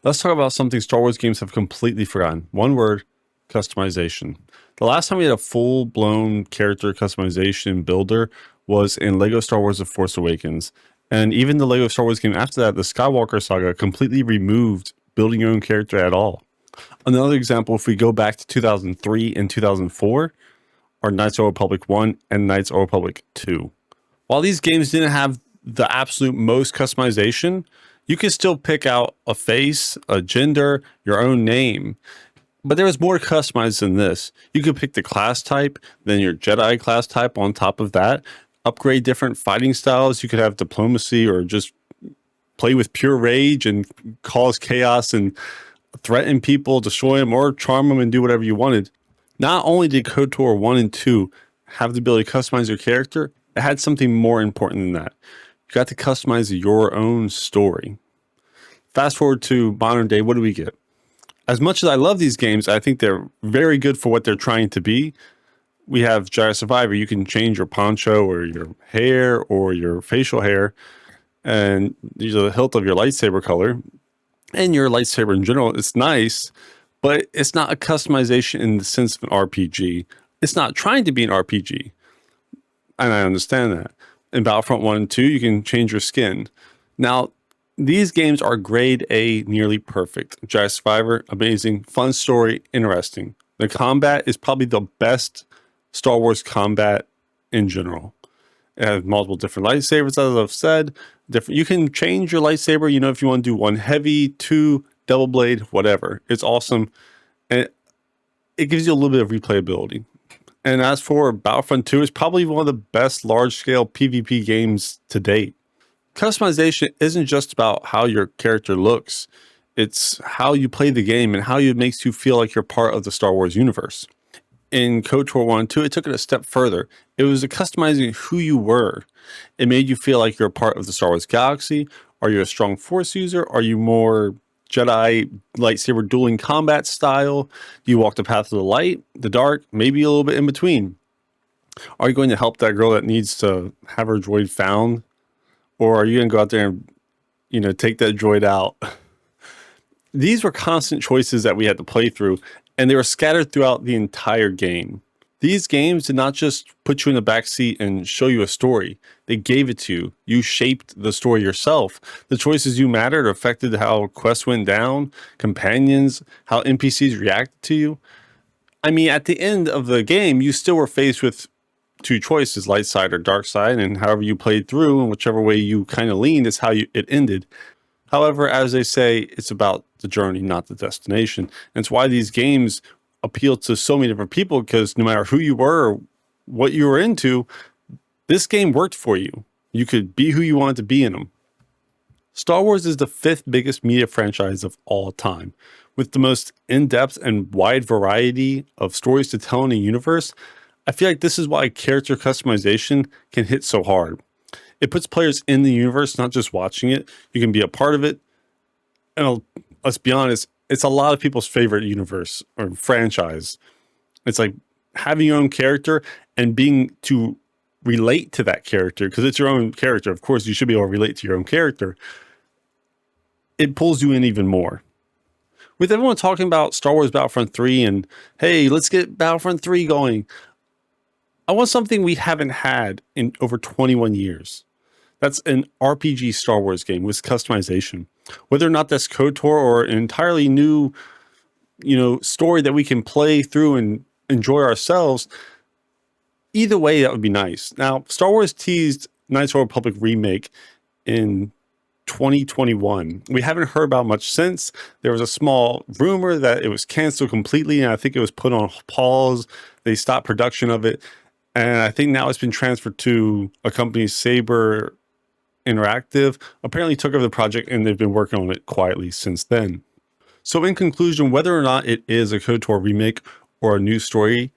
Let's talk about something Star Wars games have completely forgotten. One word, customization. The last time we had a full-blown character customization builder was in LEGO Star Wars The Force Awakens. And even the LEGO Star Wars game after that, the Skywalker Saga, completely removed building your own character at all. Another example, if we go back to 2003 and 2004, are Knights of the Old Republic 1 and Knights of the Old Republic 2. While these games didn't have the absolute most customization, you could still pick out a face, a gender, your own name. But there was more customized than this. You could pick the class type, then your Jedi class type on top of that, upgrade different fighting styles. You could have diplomacy or just play with pure rage and cause chaos and threaten people, destroy them, or charm them and do whatever you wanted. Not only did KOTOR 1 and 2 have the ability to customize your character, it had something more important than that. You got to customize your own story. Fast forward to modern day, what do we get? As much as I love these games, I think they're very good for what they're trying to be. We have Jedi Survivor. You can change your poncho or your hair or your facial hair and the hilt of your lightsaber color and your lightsaber in general. It's nice, but it's not a customization in the sense of an RPG. It's not trying to be an RPG. And I understand that. In Battlefront 1 and 2, you can change your skin. Now, these games are grade A, nearly perfect. Jedi Survivor, amazing, fun story, interesting. The combat is probably the best Star Wars combat in general. It has multiple different lightsabers, as I've said. You can change your lightsaber, if you want to do one heavy, two double blade, whatever. It's awesome. And it gives you a little bit of replayability. And as for Battlefront 2, it's probably one of the best large-scale PvP games to date. Customization isn't just about how your character looks. It's how you play the game and how it makes you feel like you're part of the Star Wars universe. In KOTOR 1 and 2, it took it a step further. It was customizing who you were. It made you feel like you're a part of the Star Wars galaxy. Are you a strong Force user? Are you more Jedi lightsaber dueling combat style? Do you walk the path of the light, the dark, maybe a little bit in between? Are you going to help that girl that needs to have her droid found? Or are you going to go out there and, take that droid out? These were constant choices that we had to play through, and they were scattered throughout the entire game. These games did not just put you in the backseat and show you a story. They gave it to you. You shaped the story yourself. The choices you mattered affected how quests went down, companions, how NPCs reacted to you. I mean, at the end of the game, you still were faced with two choices, light side or dark side, and however you played through and whichever way you kind of leaned is how it ended. However, as they say, it's about the journey, not the destination. And it's why these games appeal to so many different people, because no matter who you were or what you were into, this game worked for you. You could be who you wanted to be in them. Star Wars is the 5th biggest media franchise of all time. With the most in-depth and wide variety of stories to tell in a universe, I feel like this is why character customization can hit so hard. It puts players in the universe, not just watching it. You can be a part of it. And let's be honest, it's a lot of people's favorite universe or franchise. It's like having your own character and being to relate to that character, because it's your own character. Of course, you should be able to relate to your own character. It pulls you in even more. With everyone talking about Star Wars Battlefront 3 and, hey, let's get Battlefront 3 going, I want something we haven't had in over 21 years. That's an RPG Star Wars game with customization. Whether or not that's KOTOR or an entirely new, story that we can play through and enjoy ourselves, either way, that would be nice. Now, Star Wars teased Knights of the Old Republic remake in 2021. We haven't heard about much since. There was a small rumor that it was canceled completely, and I think it was put on pause. They stopped production of it. And I think now it's been transferred to a company, Saber Interactive. Apparently took over the project, and they've been working on it quietly since then. So in conclusion, whether or not it is a KOTOR remake or a new story,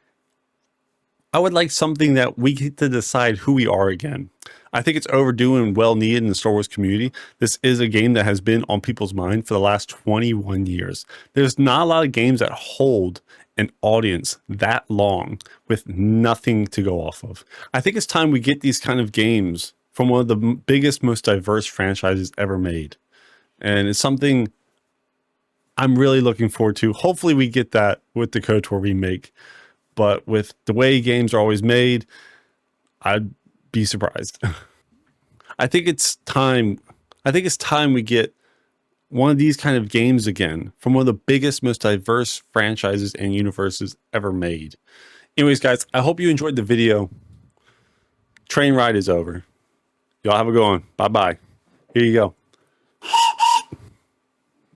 I would like something that we get to decide who we are again. I think it's overdue and well needed in the Star Wars community. This is a game that has been on people's mind for the last 21 years. There's not a lot of games that hold an audience that long with nothing to go off of. I think it's time we get these kind of games from one of the biggest, most diverse franchises ever made. And it's something I'm really looking forward to. Hopefully we get that with the KOTOR remake. But with the way games are always made, I'd be surprised. I think it's time. I think it's time we get one of these kind of games again from one of the biggest, most diverse franchises and universes ever made. Anyways, guys, I hope you enjoyed the video. Train ride is over. Y'all have a good one. Bye-bye. Here you go.